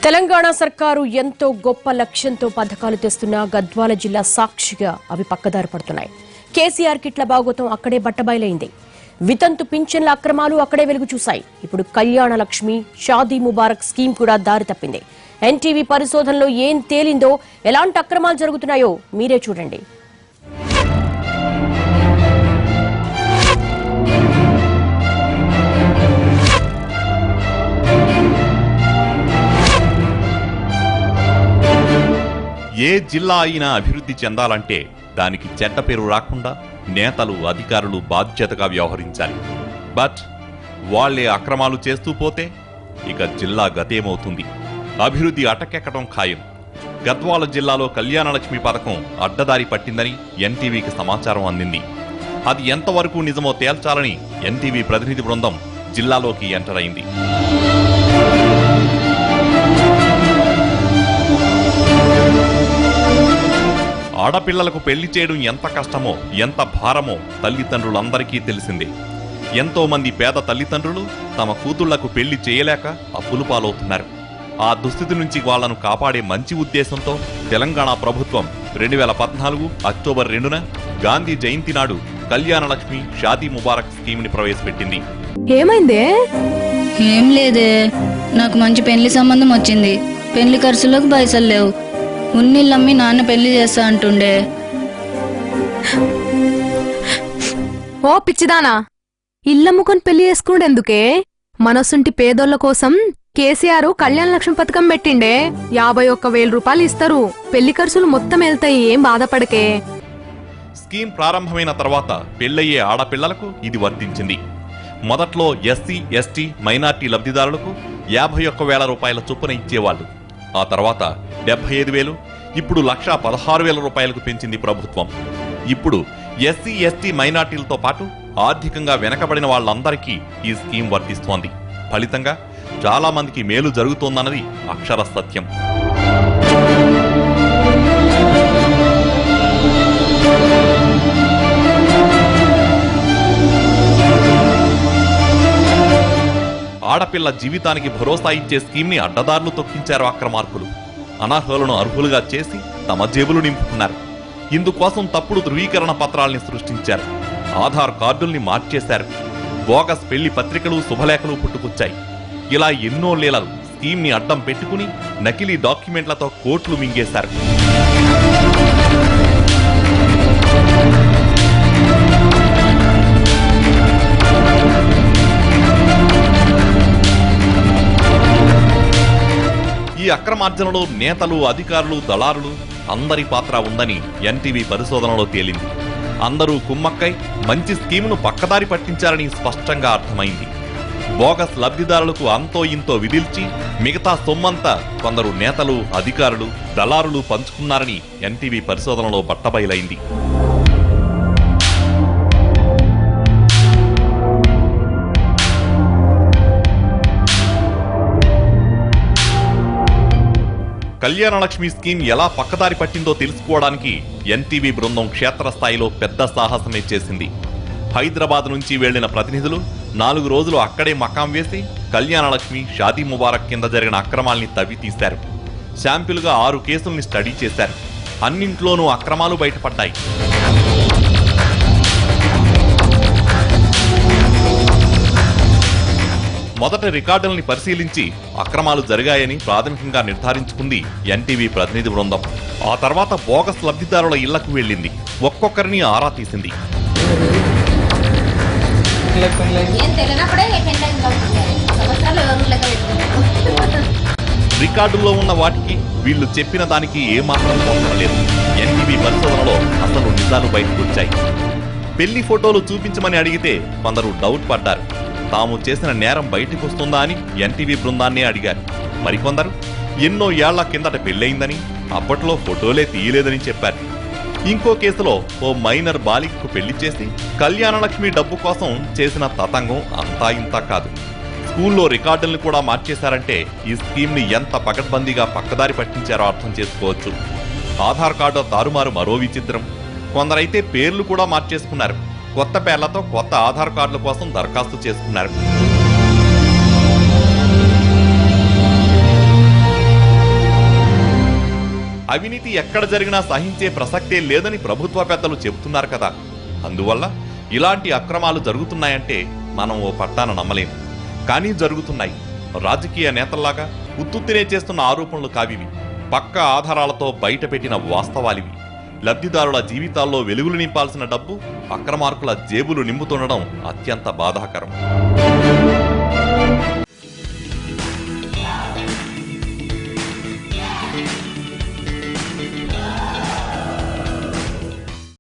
తెలంగాణ సర్కారు ఎంతో గొప్ప లక్ష్యంతో పథకాలు తెస్తున్న గద్వాల జిల్లా సాక్షిగా అవి పక్కదారి పడుతున్నాయి. కేసీఆర్ కిట్ల బాగోతం అక్కడే బట్టబయలైంది. వితంతు పింఛన్ల అక్రమాలు అక్కడే వెలుగు చూశాయి. ఇప్పుడు కళ్యాణ లక్ష్మి, షాదీ ముబారక్ స్కీమ్ కూడా దారి తప్పింది. ఎన్టీవీ పరిశోధనలో ఏం తేలిందో, ఎలాంటి అక్రమాలు జరుగుతున్నాయో మీరే చూడండి. ఏ జిల్లా అయినా అభివృద్ధి చెందాలంటే దానికి చెడ్డ పేరు రాకుండా నేతలు, అధికారులు బాధ్యతగా వ్యవహరించాలి. బట్ వాళ్లే అక్రమాలు చేస్తూ పోతే ఇక జిల్లా గతేమవుతుంది? అభివృద్ధి అటకెక్కడం ఖాయం. గద్వాల జిల్లాలో కళ్యాణలక్ష్మి పథకం అడ్డదారి పట్టిందని ఎన్టీవీకి సమాచారం అందింది. అది ఎంతవరకు నిజమో తేల్చాలని ఎన్టీవీ ప్రతినిధి బృందం జిల్లాలోకి ఎంటర్ అయింది. ఆడపిల్లలకు పెళ్లి చేయడం ఎంత కష్టమో, ఎంత భారమో తల్లిదండ్రులందరికీ తెలిసిందే. ఎంతో మంది పేద తల్లిదండ్రులు తమ కూతుళ్లకు పెళ్లి చేయలేక అప్పులు పాలవుతున్నారు. ఆ దుస్థితి నుంచి వాళ్లను కాపాడే మంచి ఉద్దేశంతో తెలంగాణ ప్రభుత్వం 2014 అక్టోబర్ 2న గాంధీ జయంతి నాడు కళ్యాణలక్ష్మి, షాదీ ముబారక్ స్కీమ్ ని ప్రవేశపెట్టింది. ఏమైందే? ఏం లేదే, నాకు మంచి పెళ్లి సంబంధం వచ్చింది. పెళ్లి ఖర్చులకు పైసలు లేవు. ఉన్నిళ్ళమ్మి నాన్న పెళ్లి చేస్తా అంటుండే. ఓ పిచ్చిదానా, ఇల్లమ్ముకొని పెళ్లి చేసుకునేందుకే? మనసుంటి పేదోళ్ల కోసం కేసీఆర్ కళ్యాణ లక్ష్మి పథకం పెట్టిండే. 51,000 రూపాయలు ఇస్తారు. పెళ్లి ఖర్చులు మొత్తం వెళ్తాయి, ఏం బాధపడకే. స్కీమ్ ప్రారంభమైన తర్వాత పెళ్లయ్యే ఆడపిల్లలకు ఇది వర్తించింది. మొదట్లో ఎస్సీ, ఎస్టీ, మైనార్టీ లబ్ధిదారులకు 51,000 రూపాయల చొప్పున ఇచ్చేవాళ్లు. ఆ తర్వాత 75,000, ఇప్పుడు 1,16,000 రూపాయలకు పెంచింది ప్రభుత్వం. ఇప్పుడు ఎస్సీ, ఎస్టీ, మైనార్టీలతో పాటు ఆర్థికంగా వెనకబడిన వాళ్లందరికీ ఈ స్కీమ్ వర్తిస్తోంది. ఫలితంగా చాలా మందికి మేలు జరుగుతోందన్నది అక్షర సత్యం. ఆడపిల్ల జీవితానికి భరోసా ఇచ్చే స్కీమ్ ని అడ్డదారులు తొక్కించారు అక్రమార్కులు. అనర్హులను అర్హులుగా చేసి తమ జేబులు నింపుకున్నారు. ఇందుకోసం తప్పుడు ధృవీకరణ పత్రాల్ని సృష్టించారు. ఆధార్ కార్డుల్ని మార్చేశారు. బోగస్ పెళ్లి పత్రికలు, శుభలేఖలు పుట్టుకొచ్చాయి. ఇలా ఎన్నో లీలలు స్కీమ్ ని అడ్డం పెట్టుకుని నకిలీ డాక్యుమెంట్లతో కోట్లు మింగేశారు. ఈ అక్రమార్జనలో నేతలు, అధికారులు, దళారులు అందరి పాత్ర ఉందని ఎన్టీవీ పరిశోధనలో తేలింది. అందరూ కుమ్మక్కై మంచి స్కీమును పక్కదారి పట్టించారని స్పష్టంగా అర్థమైంది. బోగస్ లబ్ధిదారులకు అంతో ఇంతో విధిల్చి మిగతా సొమ్మంతా కొందరు నేతలు, అధికారులు, దళారులు పంచుకున్నారని ఎన్టీవీ పరిశోధనలో బట్టబయలైంది. కళ్యాణలక్ష్మి స్కీమ్ ఎలా పక్కదారి పట్టిందో తెలుసుకోవడానికి ఎన్టీవీ బృందం క్షేత్రస్థాయిలో పెద్ద సాహసమే చేసింది. హైదరాబాద్ నుంచి వెళ్లిన ప్రతినిధులు 4 రోజులు అక్కడే మకాం వేసి కళ్యాణలక్ష్మి, షాదీ ముబారక్ కింద జరిగిన అక్రమాల్ని తవ్వి తీశారు. శాంపిల్గా 6 కేసుల్ని స్టడీ చేశారు. అన్నింట్లోనూ అక్రమాలు బయటపడ్డాయి. మొదట రికార్డుల్ని పరిశీలించి అక్రమాలు జరిగాయని ప్రాథమికంగా నిర్ధారించుకుంది ఎన్టీవీ ప్రతినిధి బృందం. ఆ తర్వాత బోగస్ లబ్ధిదారుల ఇళ్లకు వెళ్లింది. ఒక్కొక్కరిని ఆరా తీసింది. రికార్డుల్లో ఉన్న వాటికి వీళ్లు చెప్పిన దానికి ఏమాత్రం పొందడం లేదు. ఎన్టీవీ పరిశోధనలో అసలు నిజాలు బయటకు వచ్చాయి. పెళ్లి ఫోటోలు చూపించమని అడిగితే కొందరు డౌట్ పడ్డారు. తాము చేసిన నేరం బయటకు వస్తుందా అని ఎన్టీవీ బృందాన్నే అడిగారు. మరికొందరు ఎన్నో ఏళ్ల కిందట పెళ్లయిందని, అప్పట్లో ఫోటోలే తీయలేదని చెప్పారు. ఇంకో కేసులో ఓ మైనర్ బాలికకు పెళ్లి చేసి కళ్యాణలక్ష్మి డబ్బు కోసం చేసిన తతంగం అంతా ఇంతా కాదు. స్కూల్లో రికార్డుల్ని కూడా మార్చేశారంటే ఈ స్కీమ్ని ఎంత పకడ్బందీగా పక్కదారి పట్టించారో అర్థం చేసుకోవచ్చు. ఆధార్ కార్డు తారుమారు మరో విచిత్రం. కొందరైతే పేర్లు కూడా మార్చేసుకున్నారు. కొత్త పేర్లతో కొత్త ఆధార్ కార్డుల కోసం దరఖాస్తు చేసుకున్నారు. అవినీతి ఎక్కడ జరిగినా సహించే ప్రసక్తే లేదని ప్రభుత్వ పెద్దలు చెబుతున్నారు కదా. అందువల్ల ఇలాంటి అక్రమాలు జరుగుతున్నాయంటే మనం ఓ పట్టాన నమ్మలేము. కానీ జరుగుతున్నాయి. రాజకీయ నేతల్లాగా ఉత్తుత్తినే చేస్తున్న ఆరోపణలు కావివి. పక్కా ఆధారాలతో బయటపెట్టిన వాస్తవాలివి. లబ్ధిదారుల జీవితాల్లో వెలుగులు నింపాల్సిన డబ్బు అక్రమార్కుల జేబులు నింపుతుండడం అత్యంత బాధాకరం.